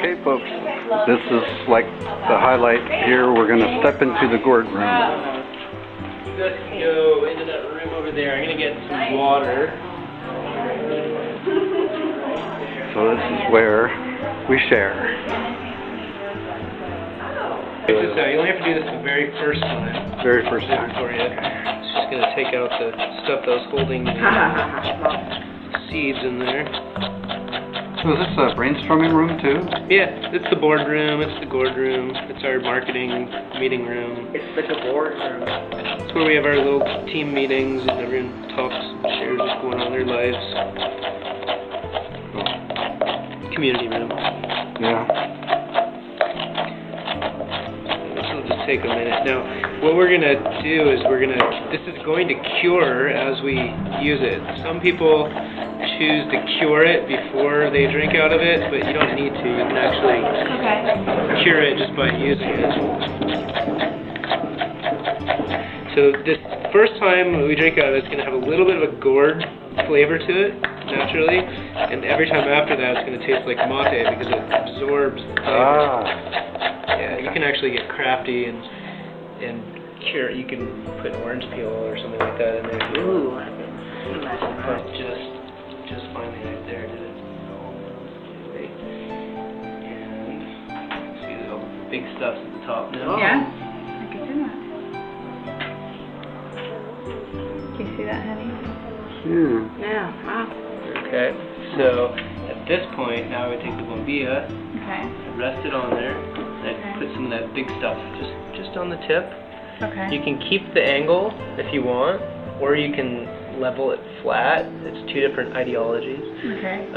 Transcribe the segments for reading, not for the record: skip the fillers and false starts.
Okay, folks, this is like the highlight here. We're going to step into the gourd room. Let's go into that room over there. I'm going to get some water. So this is where we share. So you only have to do this the very first time. Very first time. For you. It's just going to take out the stuff that was holding the seeds in there. So is this a brainstorming room too? Yeah, it's the board room, it's the gourd room, it's our marketing meeting room. It's like a board room. It's where we have our little team meetings and everyone talks and shares what's going on in their lives. Community room. Yeah. This will just take a minute. Now, what we're going to do is this is going to cure as we use it. Some people choose to cure it before they drink out of it, but you don't need to. You can actually cure it just by using it. So this first time we drink out of it, it's going to have a little bit of a gourd flavor to it, naturally, and every time after that it's going to taste like mate because it absorbs the flavor. Yeah, you can actually get crafty and cure it. You can put orange peel or something like that in there. Ooh, just finally right there did it. And see the big stuff's at the top now. Yeah, I can see that. Can you see that, honey? Yeah. Wow. Okay, so at this point now I would take the bombilla, Okay. rest it on there, and I'd put some of that big stuff just on the tip. Okay. You can keep the angle if you want, or you can level it flat. It's two different ideologies. Okay.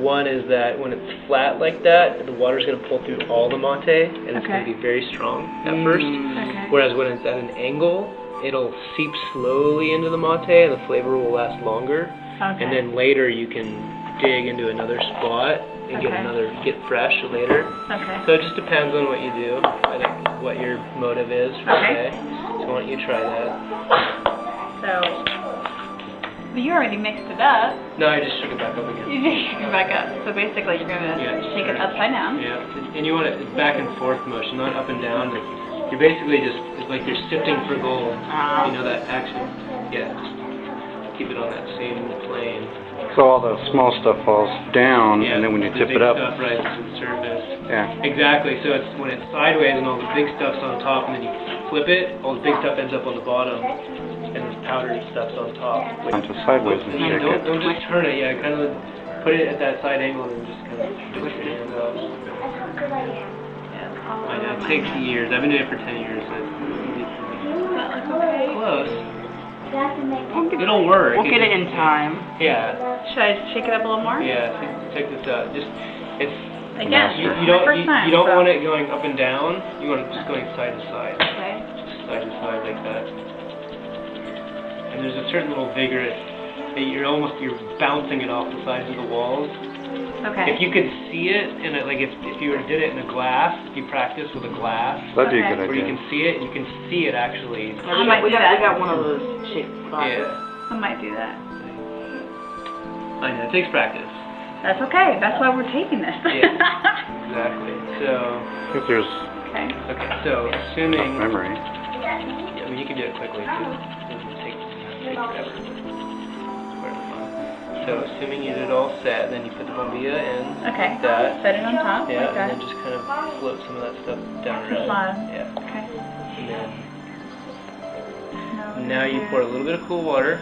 One is that when it's flat like that, the water's going to pull through all the mate, and it's going to be very strong at first. Okay. Whereas when it's at an angle, it'll seep slowly into the mate, and the flavor will last longer. Okay. And then later you can dig into another spot and get fresh later. Okay. So it just depends on what you do, I think what your motive is for the day. So why don't you try that? So, but you already mixed it up. No, I just shook it back up again. You just shook it back up. So basically you're going to shake it upside down. Yeah, and you want it back and forth motion, not up and down. You're basically it's like you're sifting for gold. You know that action? Yeah, just keep it on that same plane. So all the small stuff falls down, and then when you tip it up, the big stuff rises to the surface. Yeah. Exactly. So it's when it's sideways and all the big stuff's on top, and then you flip it, all the big stuff ends up on the bottom, and the powdery stuff's on top. onto sideways and shake it. Don't just turn it. Yeah, kind of put it at that side angle and just kind of twist your hands out. I know, it takes years. I've been doing it for 10 years. So it's easy for me. Close. It'll work. We'll get it in time. Yeah. Should I shake it up a little more? Yeah. Check this out. You don't want it going up and down. You want it just going side to side. Okay. Just side to side like that. And there's a certain little vigorous. You're bouncing it off the sides of the walls. Okay. If you could see it, and like if you did it in a glass, if you practice with a glass, That'd be a good where you idea. can see it, you can see it actually. Yeah, We got one of those shaped glasses. Yeah. I might do that. I know, it takes practice. That's okay. That's why we're taking this. Yeah. Exactly. So. I think there's Okay. So assuming. memory. Yeah, I mean you can do it quickly too. It doesn't take forever. It's part of the fun. So assuming you did it all set, then you put the bombilla in. Okay. Like that. Set it on top. Yeah, like that. and then just kind of float some of that stuff down around. Bottom. Yeah. Okay. And then now you pour a little bit of cool water,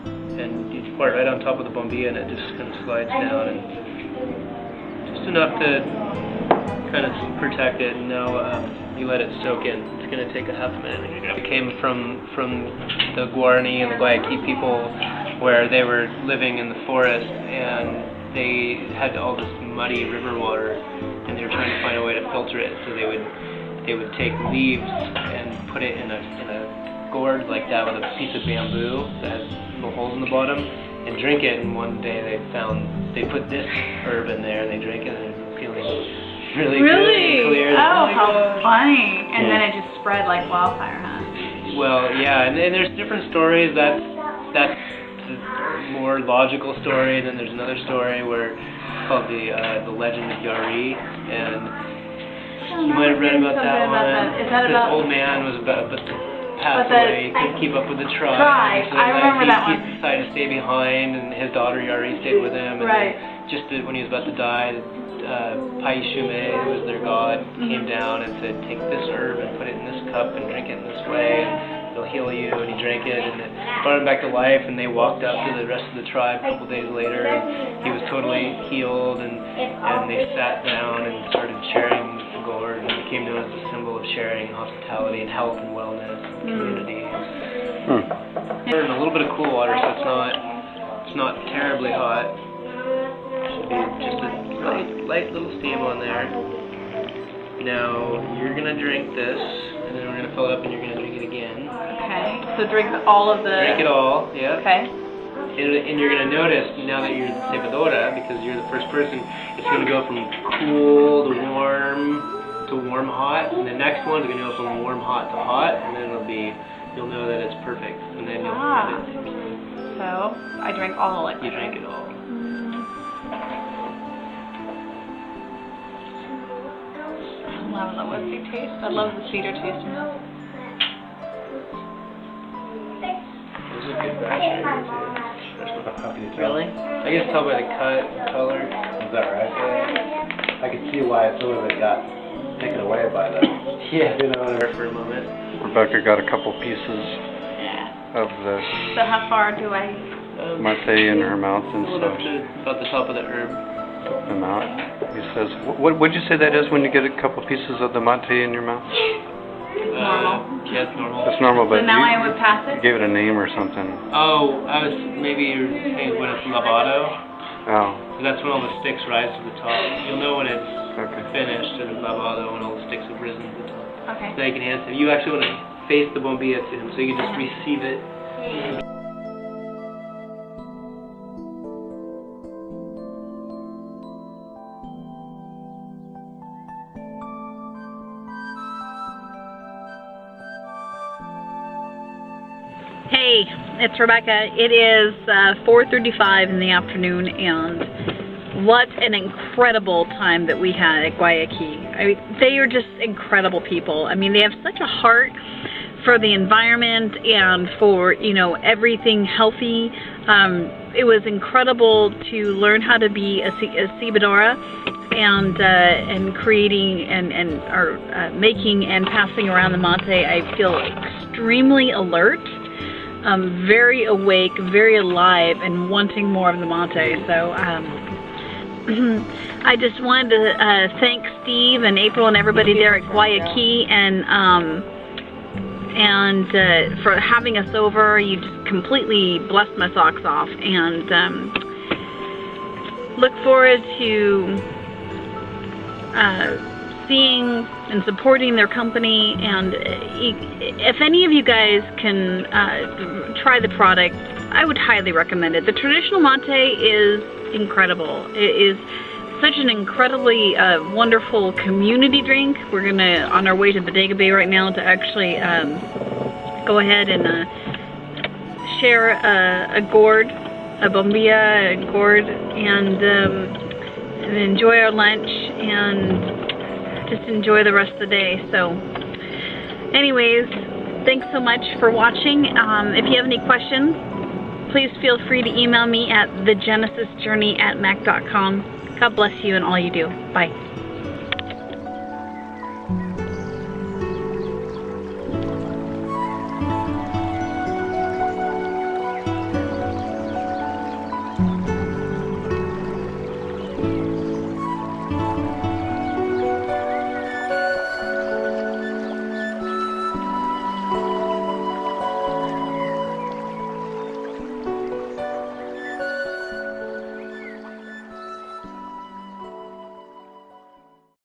and you pour it right on top of the bombilla, and it just kind of slides down, and just enough to kind of protect it. And now you let it soak in. It's going to take a half a minute. It came from the Guarani and the Guayaki people, where they were living in the forest, and they had all this muddy river water, and they were trying to find a way to filter it. So they would take leaves and put it in a gourd like that with a piece of bamboo that has little holes in the bottom, and drink it. And one day they put this herb in there, and they drank it, and it was feeling really good and clear. Oh, how funny! And then it just spread like wildfire, huh? Well, yeah, and there's different stories. That's a more logical story. And then there's another story where called the Legend of Yari, and you might have read about that one. Is that this about old man was about to pass away. He couldn't keep up with the tribe. So I remember that he one. decided to stay behind, and his daughter Yari stayed with him. And Right. then just when he was about to die, Paishume, who was their god, came down and said, "Take this herb and put it in this cup and drink it in this way, and it'll heal you." And he drank it, and it brought him back to life. And they walked up to the rest of the tribe a couple days later, and he was totally healed. And they sat down and started sharing gourd, and it became known as a symbol of sharing, hospitality, and health and wellness and community. We're in a little bit of cool water, so it's not terribly hot. Should be just a light little steam on there. Now you're gonna drink this, and then we're gonna fill it up, and you're gonna drink it again. Okay. So drink all of the. Drink it all, yeah. Okay. And you're gonna notice now that you're the cebadora, because you're the first person, it's gonna go from cool to warm hot, and the next one's gonna go from warm hot to hot, and then you'll know that it's perfect, and then you'll have it. So I drank all of it. You drink it all. I love the whiskey taste. I love the cedar taste in this. This is a good batch here, too. How can you tell? Really? I can just tell by the cut and color. Is that right? I can see why some of it got taken away by the... Yeah, You know, for a moment. Rebecca got a couple pieces Yeah. of the So how far do I? mate in her mouth, and Hold so up to about the top of the herb. took them out. He says, what'd you say that is when you get a couple pieces of the mate in your mouth? Normal. Yeah, it's normal. That's normal, but So now you I would pass it. gave it a name or something. Oh, maybe you're saying when it's lavado. Oh, So that's when all the sticks rise to the top. You'll know when it's okay. finished and lavado when all the sticks have risen to the top. Okay. So you can hand it to him. You actually want to face the bombilla to him, so you can just receive it. Hey, it's Rebecca. It is 4:35 in the afternoon, and what an incredible time that we had at Guayaki. I mean, they are just incredible people. I mean, they have such a heart for the environment and for, you know, everything healthy. It was incredible to learn how to be a cebadora and creating and making and passing around the mate. I feel extremely alert. Very awake, very alive, and wanting more of the mate. So I just wanted to thank Steve and April and everybody there at Guayaki and for having us over. You just completely blessed my socks off, and look forward to seeing and supporting their company. And if any of you guys can try the product, I would highly recommend it. The traditional mate is incredible. It is such an incredibly wonderful community drink. We're on our way to Bodega Bay right now to actually go ahead and share a gourd, a bombilla, a gourd, and enjoy our lunch and just enjoy the rest of the day. So anyways, thanks so much for watching. If you have any questions, please feel free to email me at thegenesisjourney@mac.com. God bless you and all you do. Bye.